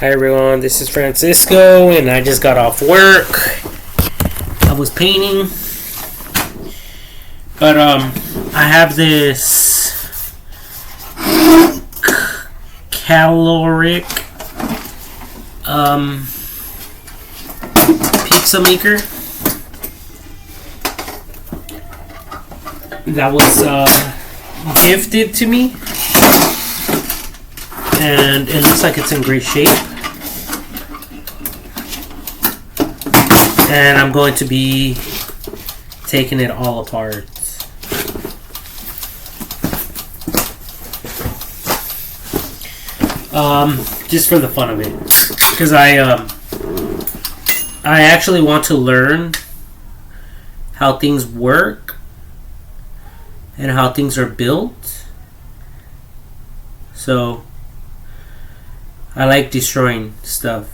Hi everyone, this is Francisco and I just got off work. I was painting. But I have this kalorik pizza maker that was gifted to me. And it looks like it's in great shape. And I'm going to be taking it all apart. Just for the fun of it. Because I actually want to learn how things work and how things are built. So I like destroying stuff.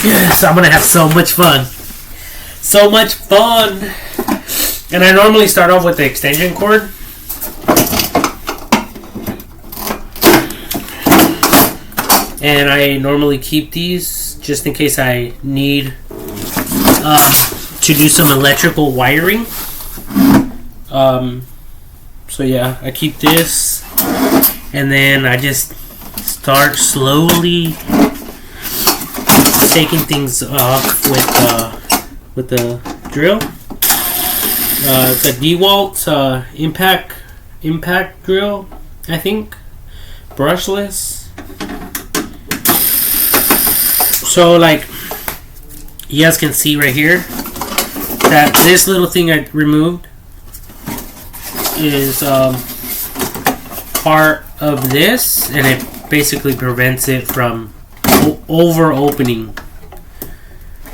Yes, I'm gonna have so much fun. So much fun! And I normally start off with the extension cord. And I normally keep these just in case I need to do some electrical wiring. So yeah, I keep this, and then I just start slowly taking things off with the drill. The DeWalt impact drill, I think, brushless. So like you guys can see right here that this little thing I removed is part of this, and it basically prevents it from over opening.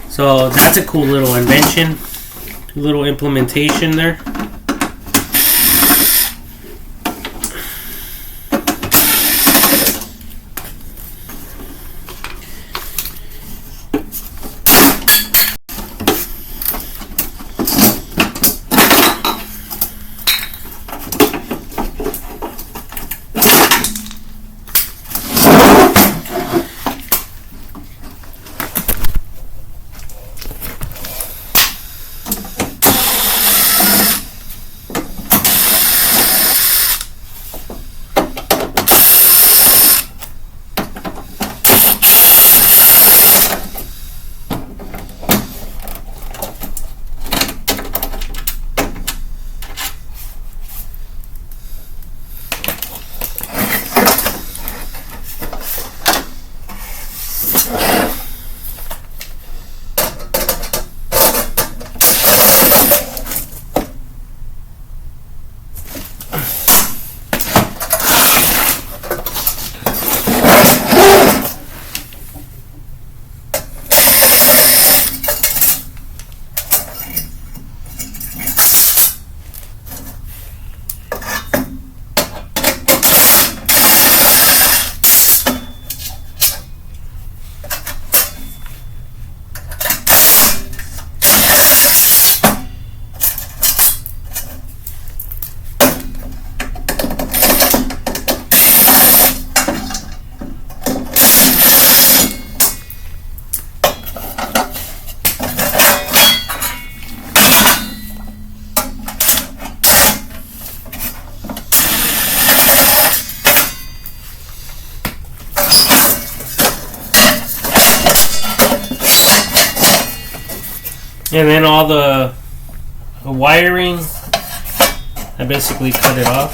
So that's a cool little invention, little implementation there. And then all the wiring, I basically cut it off.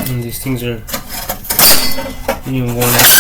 And these things are even worn out.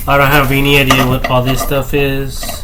I don't have any idea what all this stuff is.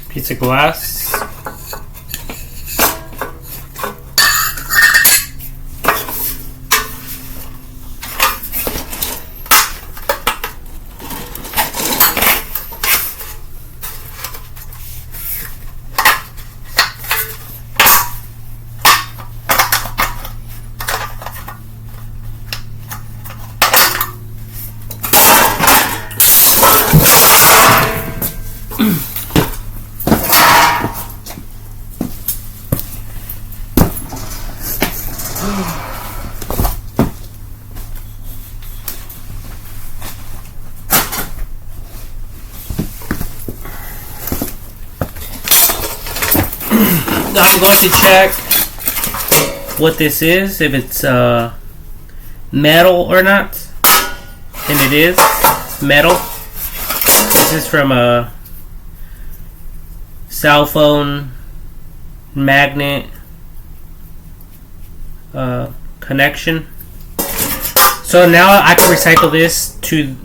Piece of glass. I'm going to check what this is, if it's metal or not, and it is metal. This is from a cell phone magnet connection. So now I can recycle this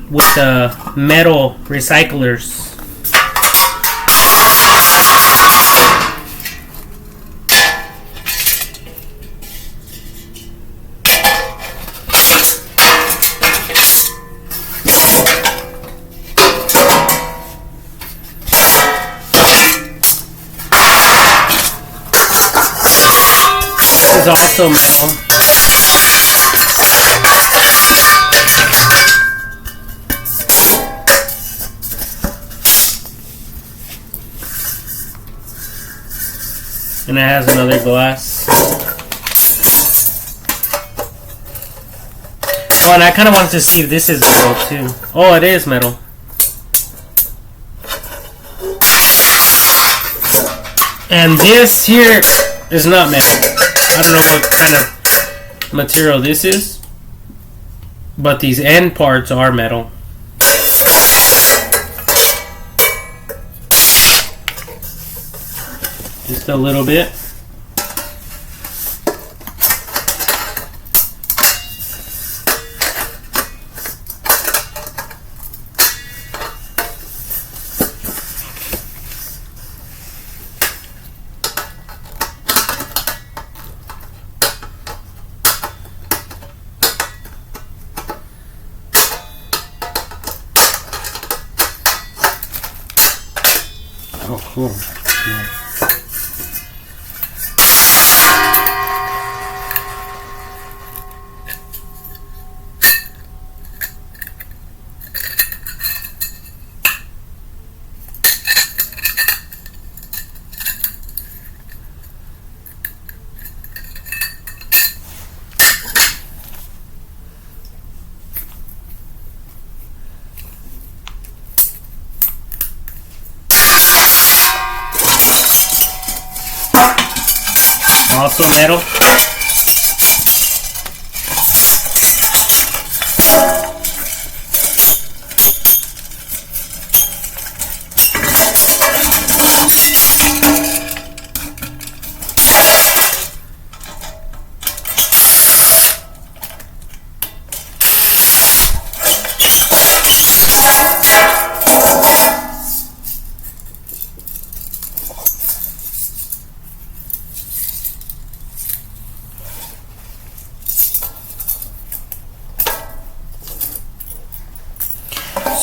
with the metal recyclers. Is also metal. And it has another glass. Oh, and I kind of wanted to see if this is metal too. Oh, it is metal. And this here is not metal. I don't know what kind of material this is, but these end parts are metal. Just a little bit. Oh, cool. Yeah. Also metal.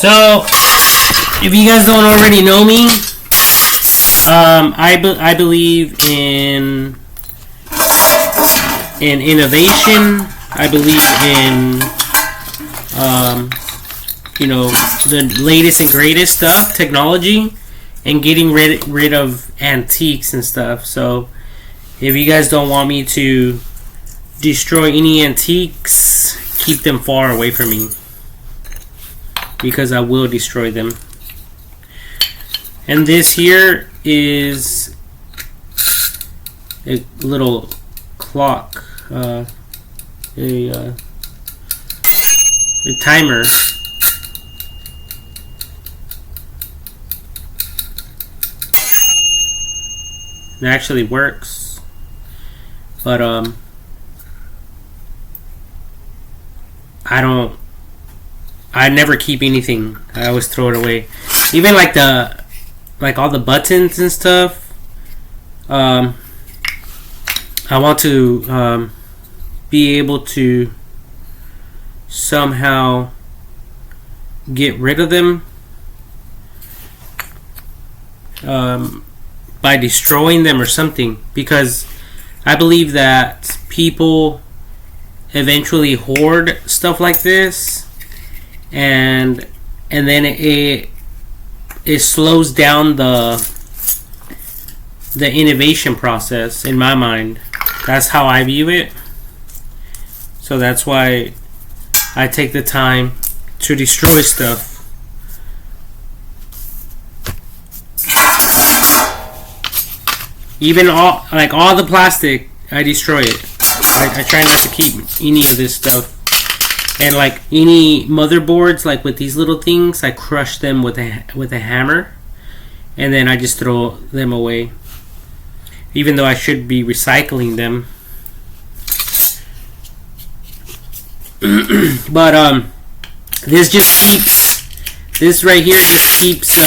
So, if you guys don't already know me, I believe in innovation. I believe in the latest and greatest stuff, technology, and getting rid of antiques and stuff. So, if you guys don't want me to destroy any antiques, keep them far away from me, because I will destroy them. And this here is a little clock, a timer. It actually works, but I never keep anything. I always throw it away. Even like all the buttons and stuff. I want to be able to somehow get rid of them by destroying them or something, because I believe that people eventually hoard stuff like this, and then it slows down the innovation process. In my mind, that's how I view it. So that's why I take the time to destroy stuff. Even all the plastic, I destroy it. I try not to keep any of this stuff. And like any motherboards, like with these little things, I crush them with a hammer, and then I just throw them away. Even though I should be recycling them. But this right here just keeps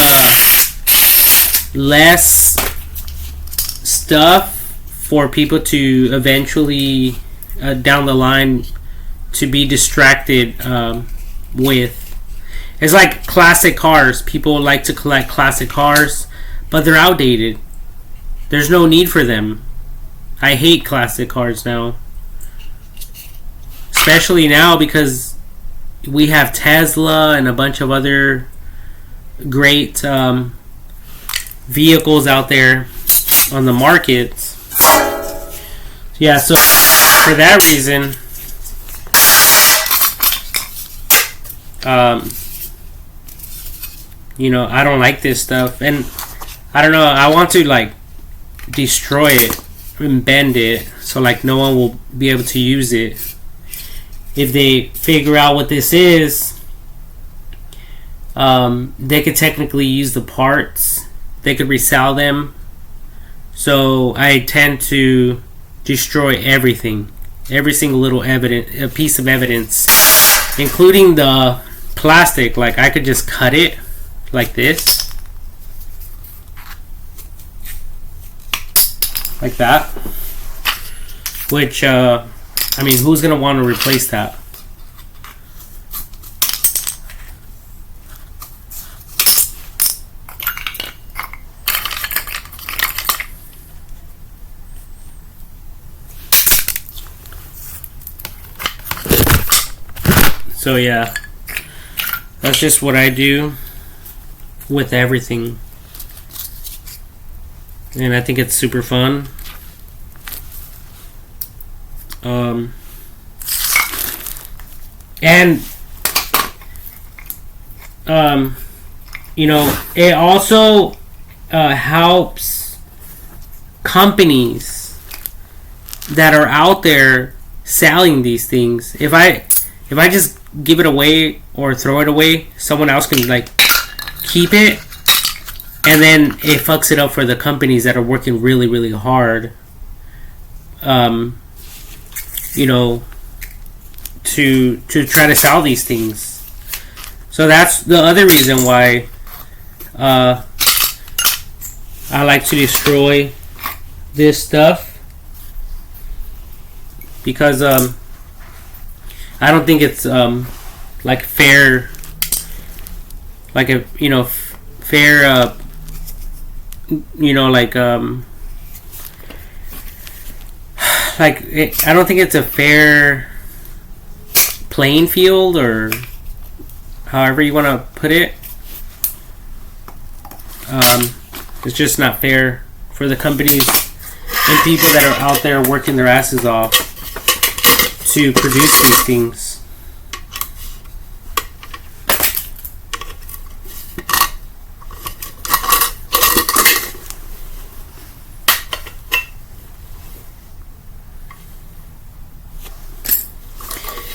less stuff for people to eventually down the line to be distracted with. It's like classic cars. People like to collect classic cars, but they're outdated. There's no need for them. I hate classic cars now, especially now because we have Tesla and a bunch of other great vehicles out there on the market. Yeah, so for that reason, I don't like this stuff, and I don't know, I want to like destroy it and bend it so like no one will be able to use it. If they figure out what this is, they could technically use the parts. They could resell them. So I tend to destroy everything, every single little piece of evidence, including the plastic. Like I could just cut it like this, like that. Which who's gonna want to replace that? So yeah, that's just what I do with everything, and I think it's super fun. It also helps companies that are out there selling these things. If I just give it away or throw it away, someone else can like keep it, and then it fucks it up for the companies that are working really, really hard. To try to sell these things. So that's the other reason why I like to destroy this stuff, because I don't think it's like fair like a fair I don't think it's a fair playing field, or however you want to put it. It's just not fair for the companies and people that are out there working their asses off to produce these things.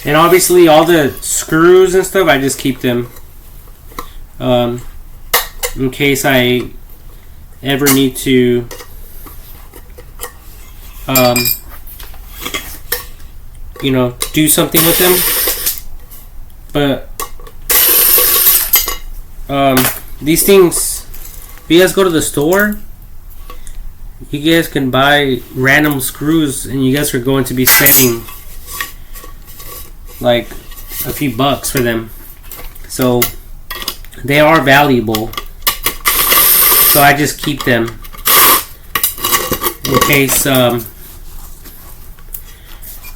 And obviously all the screws and stuff, I just keep them in case I ever need to do something with them. But these things, if you guys go to the store, you guys can buy random screws, and you guys are going to be spending like a few bucks for them. So they are valuable. So I just keep them in case I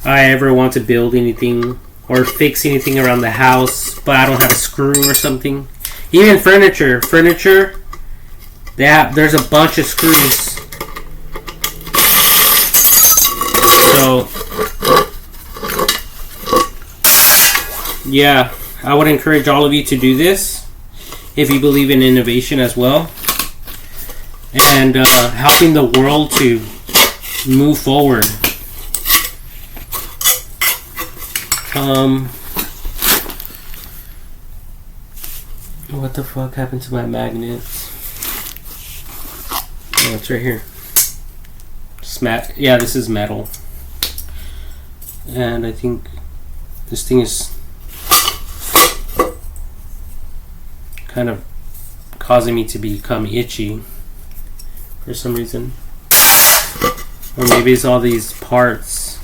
ever want to build anything or fix anything around the house, but I don't have a screw or something. Even furniture, there's a bunch of screws. So yeah, I would encourage all of you to do this if you believe in innovation as well, and helping the world to move forward. What the fuck happened to my magnets? Oh, it's right here. Yeah, this is metal, and I think this thing is kind of causing me to become itchy for some reason. Or maybe it's all these parts.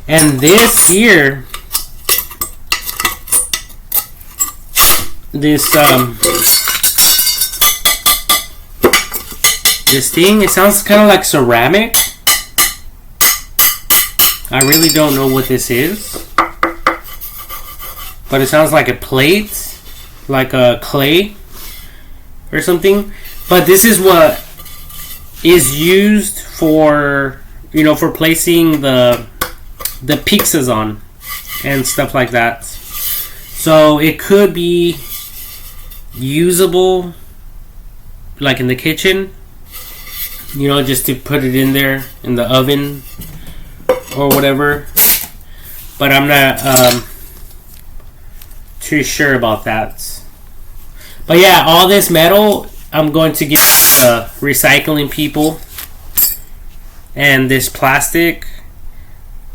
And this here, this thing, it sounds kind of like ceramic. I really don't know what this is, but it sounds like a plate, like a clay or something. But this is what is used for, for placing the pizzas on and stuff like that. So it could be usable, like in the kitchen, just to put it in there in the oven or whatever. But I'm not too sure about that. But yeah, all this metal I'm going to give the recycling people, and this plastic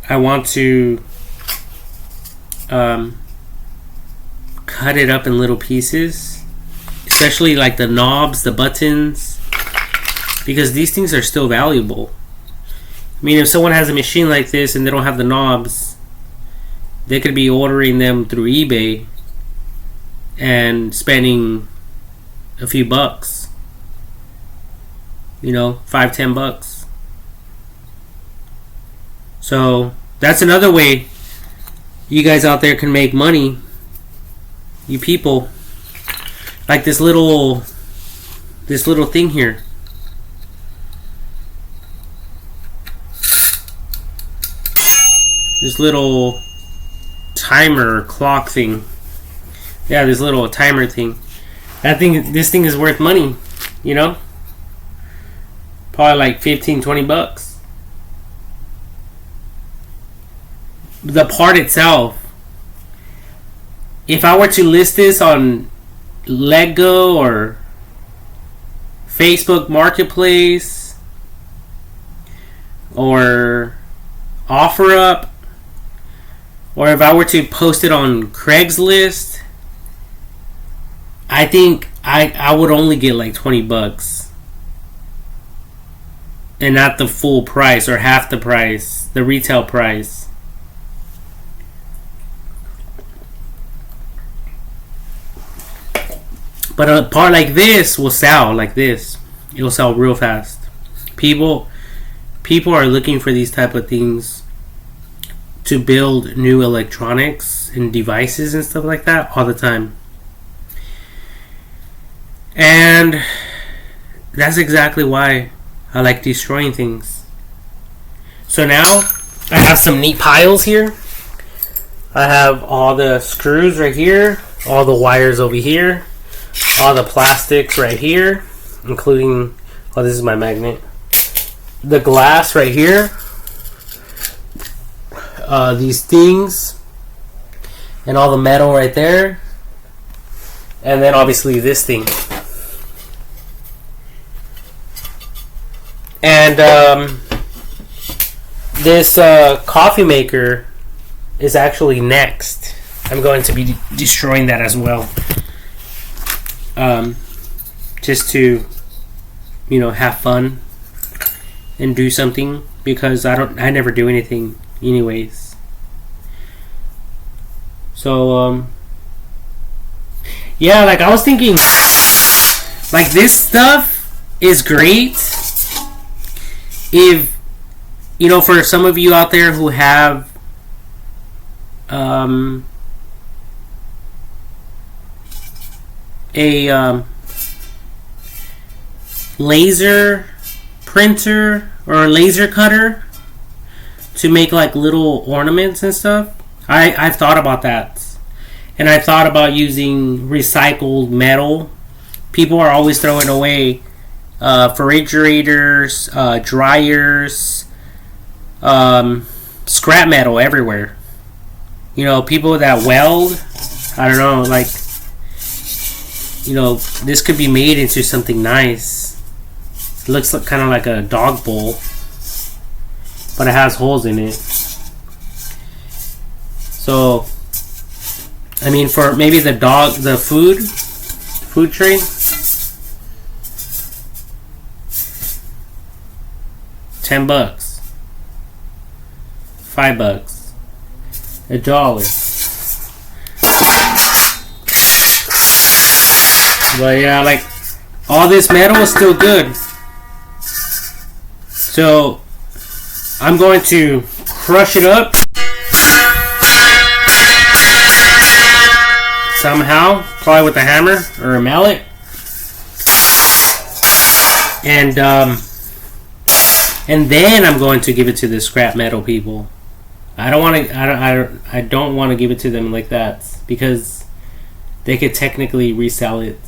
I want to cut it up in little pieces, especially like the knobs, the buttons, because these things are still valuable. I mean, if someone has a machine like this and they don't have the knobs, they could be ordering them through eBay and spending a few bucks, $5-10. So that's another way you guys out there can make money, you people. Like this little thing here. This little timer or clock thing. Yeah, this little timer thing. This thing is worth money, Probably like $15-20. The part itself, if I were to list this on Lego or Facebook Marketplace or OfferUp, or if I were to post it on Craigslist, I think I would only get like $20 and not the full price or half the price, the retail price. But a part like this will sell like this. It will sell real fast. People are looking for these type of things to build new electronics and devices and stuff like that all the time. And that's exactly why I like destroying things. So now I have some neat piles here. I have all the screws right here, all the wires over here, all the plastics right here, including, oh, this is my magnet, the glass right here, these things, and all the metal right there, and then obviously this thing. And this coffee maker is actually next. I'm going to be destroying that as well. Just to, have fun and do something, because I never do anything anyways. So yeah, like I was thinking, like this stuff is great if, for some of you out there who have a laser printer or a laser cutter to make like little ornaments and stuff. I've thought about that, and I thought about using recycled metal. People are always throwing away refrigerators, dryers, scrap metal everywhere. People that weld, I don't know, like, this could be made into something nice. It looks like, kind of like a dog bowl, but it has holes in it. So, I mean, for maybe the food tray, $10, $5, $1. But yeah, like all this metal is still good. So I'm going to crush it up somehow, probably with a hammer or a mallet, and then I'm going to give it to the scrap metal people. I don't want to give it to them like that, because they could technically resell it.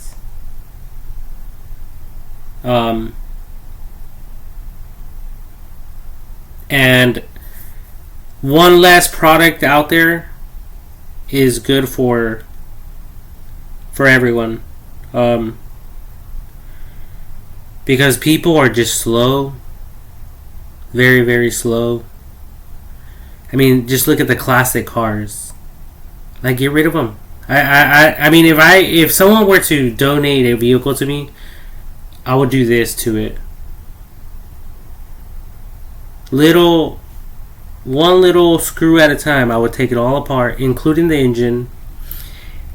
And one less product out there is good for everyone. Because people are just slow. Very, very slow. I mean, just look at the classic cars. Like, get rid of them. I mean, if someone were to donate a vehicle to me, I would do this to it. One little screw at a time. I would take it all apart, including the engine.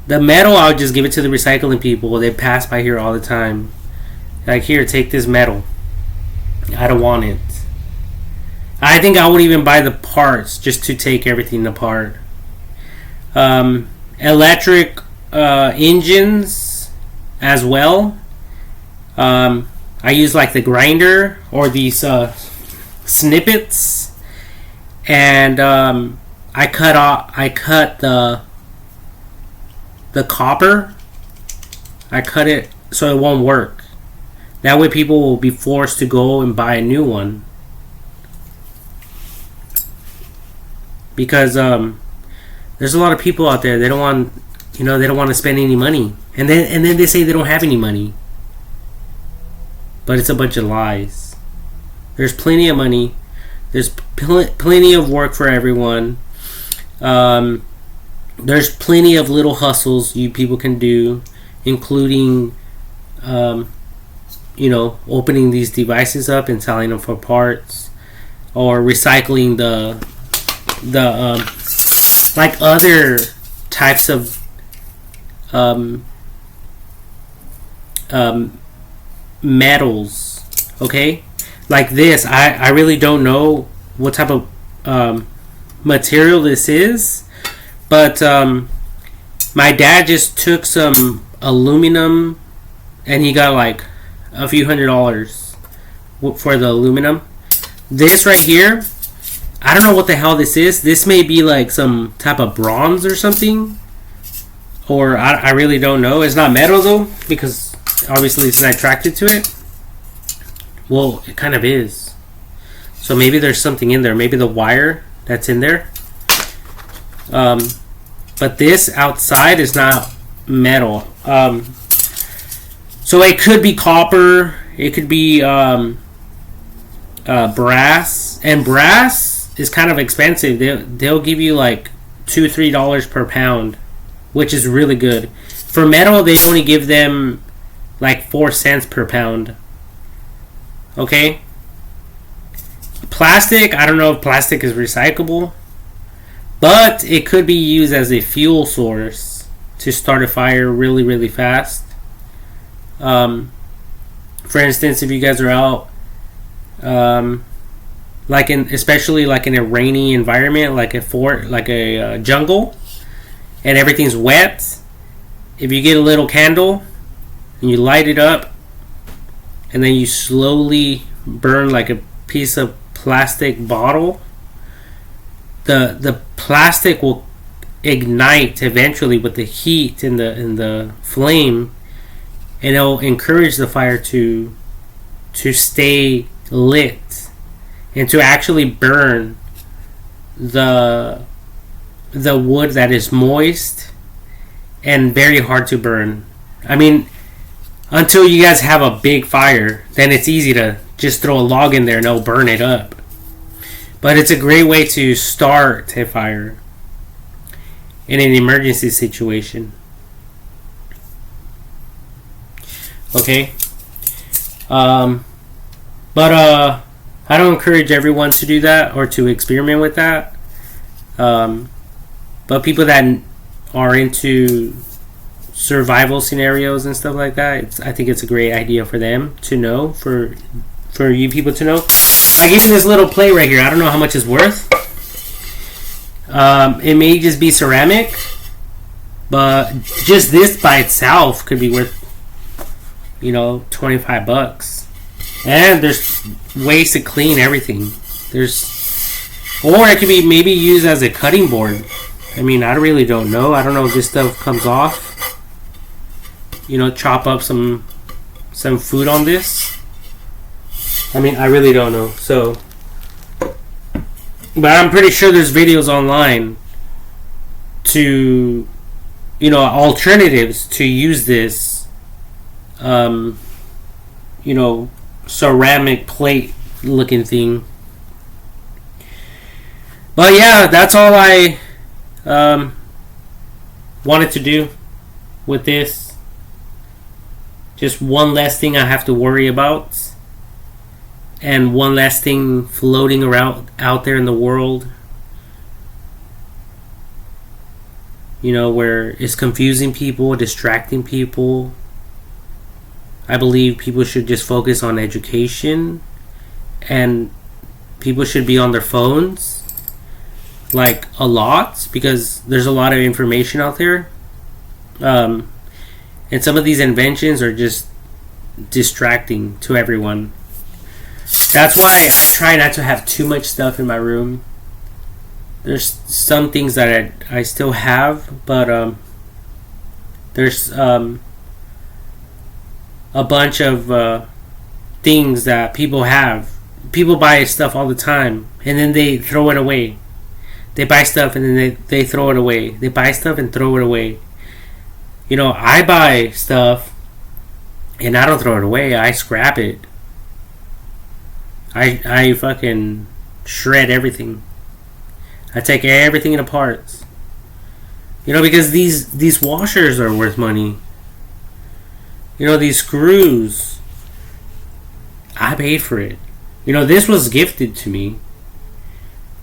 The metal, I would just give it to the recycling people. They pass by here all the time. Like, here, take this metal. I don't want it. I think I would even buy the parts just to take everything apart. Electric engines as well. I use like the grinder or these snippets, and I cut the copper. I cut it so it won't work. That way people will be forced to go and buy a new one. Because there's a lot of people out there, they don't want to spend any money, and then they say they don't have any money, but it's a bunch of lies. There's plenty of money. There's plenty of work for everyone. There's plenty of little hustles you people can do, including opening these devices up and selling them for parts, or recycling the like other types of um, metals. Okay, like this. I really don't know what type of material this is, but my dad just took some aluminum, and he got like a few $100s for the aluminum. This right here, I don't know what the hell this is. This may be like some type of bronze or something, or I really don't know. It's not metal though, because obviously it's not attracted to it. Well, it kind of is. So maybe there's something in there. Maybe the wire that's in there. But this outside is not metal. So it could be copper. It could be brass. And brass is kind of expensive. They'll give you like $2-3 per pound, which is really good. For metal, they only give them like 4 cents per pound. Okay? Plastic, I don't know if plastic is recyclable, but it could be used as a fuel source to start a fire really, really fast. For instance, if you guys are out, especially like in a rainy environment, like a jungle, and everything's wet, if you get a little candle and you light it up, and then you slowly burn like a piece of plastic bottle, the plastic will ignite eventually with the heat and the flame, and it'll encourage the fire to stay lit and to actually burn the wood that is moist and very hard to burn. I mean, until you guys have a big fire, then it's easy to just throw a log in there and it'll burn it up. But it's a great way to start a fire in an emergency situation. Okay? But I don't encourage everyone to do that or to experiment with that. But people that are into survival scenarios and stuff like that, I think it's a great idea for them to know, for you people to know. Like even this little plate right here, I don't know how much it's worth. It may just be ceramic, but just this by itself could be worth, $25. And there's ways to clean everything. Or it could be maybe used as a cutting board. I mean, I really don't know. I don't know if this stuff comes off. Chop up some food on this. I mean, I really don't know. So, but I'm pretty sure there's videos online to, alternatives to use this, ceramic plate looking thing. But yeah, that's all I wanted to do with this. Just one less thing I have to worry about, and one less thing floating around out there in the world, where it's confusing people, distracting people. I believe people should just focus on education, and people should be on their phones like a lot, because there's a lot of information out there. And some of these inventions are just distracting to everyone. That's why I try not to have too much stuff in my room. There's some things that I still have, but there's a bunch of things that people have. People buy stuff all the time, and then they throw it away. They buy stuff and then they throw it away. They buy stuff and throw it away. I buy stuff and I don't throw it away. I scrap it. I fucking shred everything. I take everything into parts. Because these washers are worth money. These screws, I paid for it. This was gifted to me.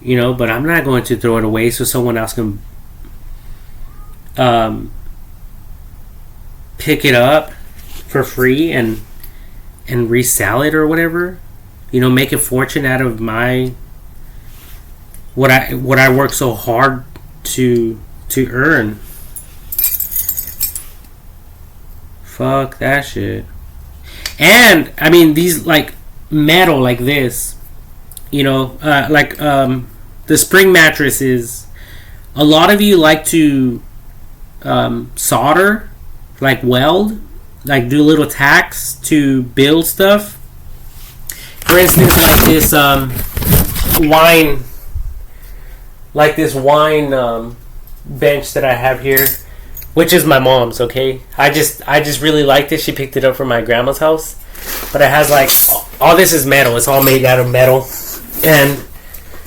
But I'm not going to throw it away so someone else can pick it up for free and resell it or whatever. You know, make a fortune out of my what I work so hard to earn. Fuck that shit. And I mean, these like metal like this, you know, the spring mattresses. A lot of you like to solder, like weld, like do little tacks to build stuff. For instance, like this wine bench that I have here, which is my mom's. Okay, I just really liked it. She picked it up from my grandma's house, but it has like all this is metal. It's all made out of metal, and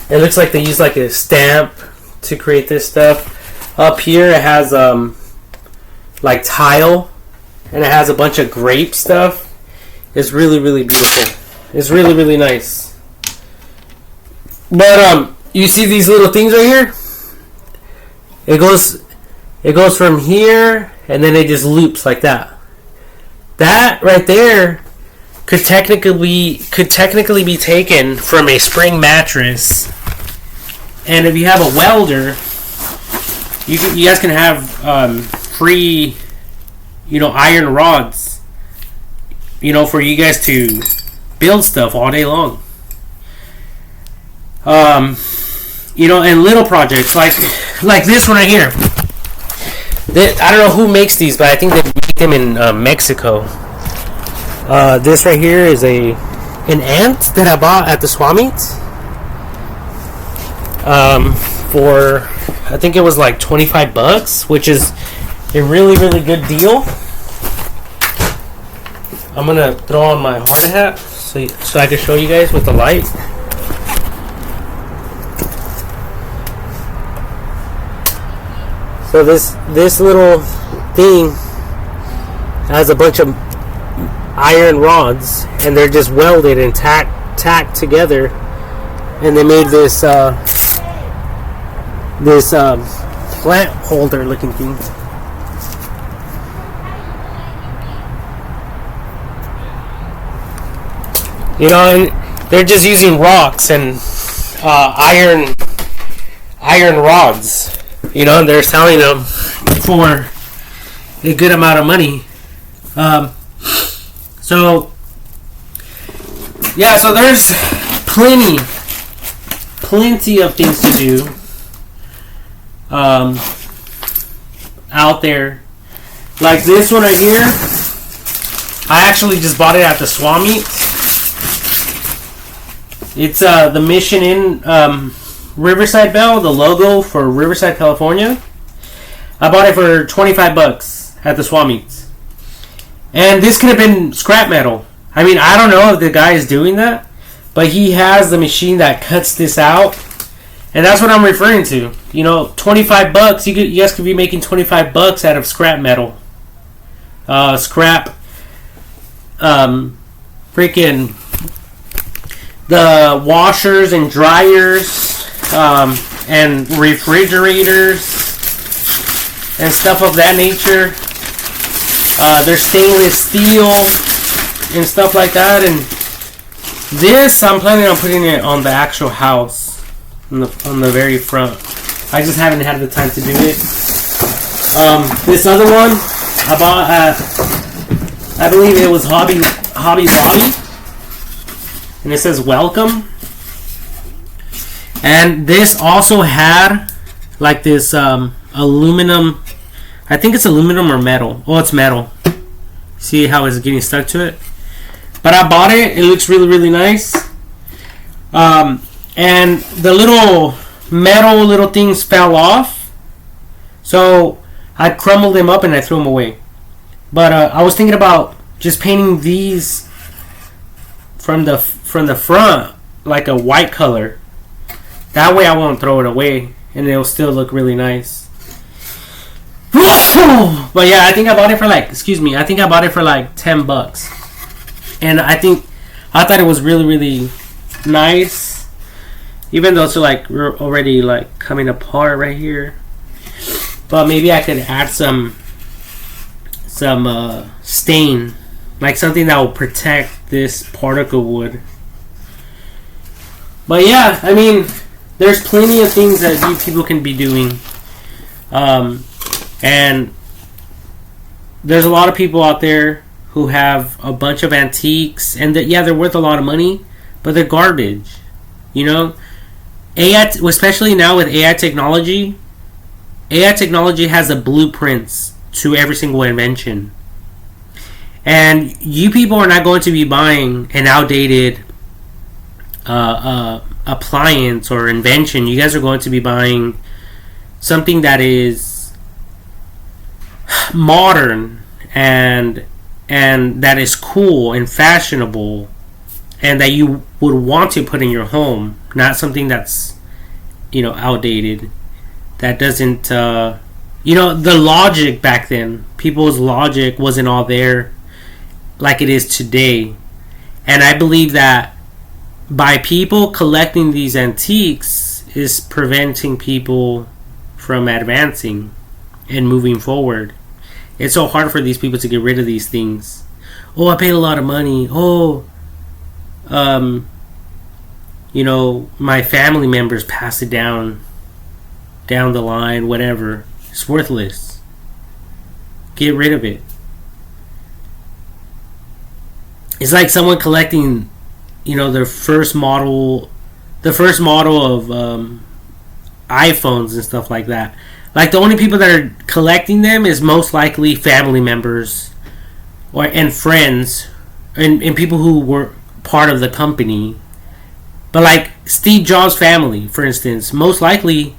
it looks like they use like a stamp to create this stuff. Up here it has like tile, and it has a bunch of grape stuff. It's really, really beautiful. It's really, really nice. But you see these little things right here? It goes from here, and then it just loops like that. That right there could technically be taken from a spring mattress. And if you have a welder, you guys can have free, you know, iron rods, you know, for you guys to build stuff all day long. You know, and little projects like this one right here. I don't know who makes these, but I think they make them in Mexico. This right here is an ant that I bought at the swap meet. For I think it was like $25, which is a really, really good deal. I'm gonna throw on my hard hat so I can show you guys with the light. So this little thing has a bunch of iron rods, and they're just welded and tacked together, and they made this plant holder looking thing. You know, and they're just using rocks and iron rods. You know, and they're selling them for a good amount of money. So there's plenty of things to do out there. Like this one right here, I actually just bought it at the swap meet. It's the Mission Inn Riverside Bell, the logo for Riverside, California. I bought it for $25 at the swap meets. And this could have been scrap metal. I mean, I don't know if the guy is doing that, but he has the machine that cuts this out. And that's what I'm referring to. You know, $25. You guys could be making $25 out of scrap metal. Freaking the washers and dryers, and refrigerators and stuff of that nature. There's stainless steel and stuff like that. And this, I'm planning on putting it on the actual house, on the very front. I just haven't had the time to do it. This other one I bought at, I believe it was Hobby Lobby, and it says welcome. And this also had like this aluminum, I think it's aluminum or metal. Oh, it's metal. See how it's getting stuck to it? But I bought it. It looks really, really nice. And the little metal little things fell off, so I crumbled them up and I threw them away. But I was thinking about just painting these from the front like a white color. That way I won't throw it away, and it'll still look really nice. But yeah, I think I bought it for like $10. And I thought it was really, really nice, even though it's like we're already like coming apart right here. But maybe I could add some stain like something that will protect this particle wood. But yeah, I mean, there's plenty of things that you people can be doing, and there's a lot of people out there who have a bunch of antiques, and they're worth a lot of money, but they're garbage. You know, AI, especially now with AI technology has the blueprints to every single invention. And you people are not going to be buying an outdated appliance or invention. You guys are going to be buying something that is modern and that is cool and fashionable, and that you would want to put in your home, not something that's, outdated, that doesn't, the logic back then, people's logic wasn't all there like it is today. And I believe that by people collecting these antiques is preventing people from advancing and moving forward. It's so hard for these people to get rid of these things. Oh, I paid a lot of money. Oh, my family members passed it down the line, whatever. It's worthless. Get rid of it. It's like someone collecting, their first model of iPhones and stuff like that. Like, the only people that are collecting them is most likely family members and friends and people who were part of the company. But like Steve Jobs' family, for instance, most likely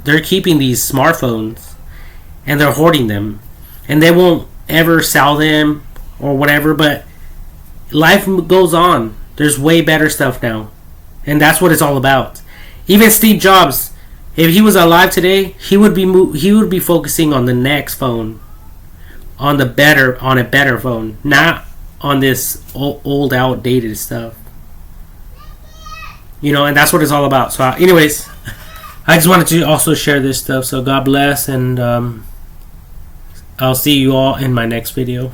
they're keeping these smartphones and they're hoarding them, and they won't ever sell them or whatever. But life goes on. There's way better stuff now, and that's what it's all about. Even Steve Jobs, if he was alive today, he would be focusing on the next phone, on a better phone, not on this old outdated stuff. And that's what it's all about. So anyways, I just wanted to also share this stuff. So God bless, and I'll see you all in my next video.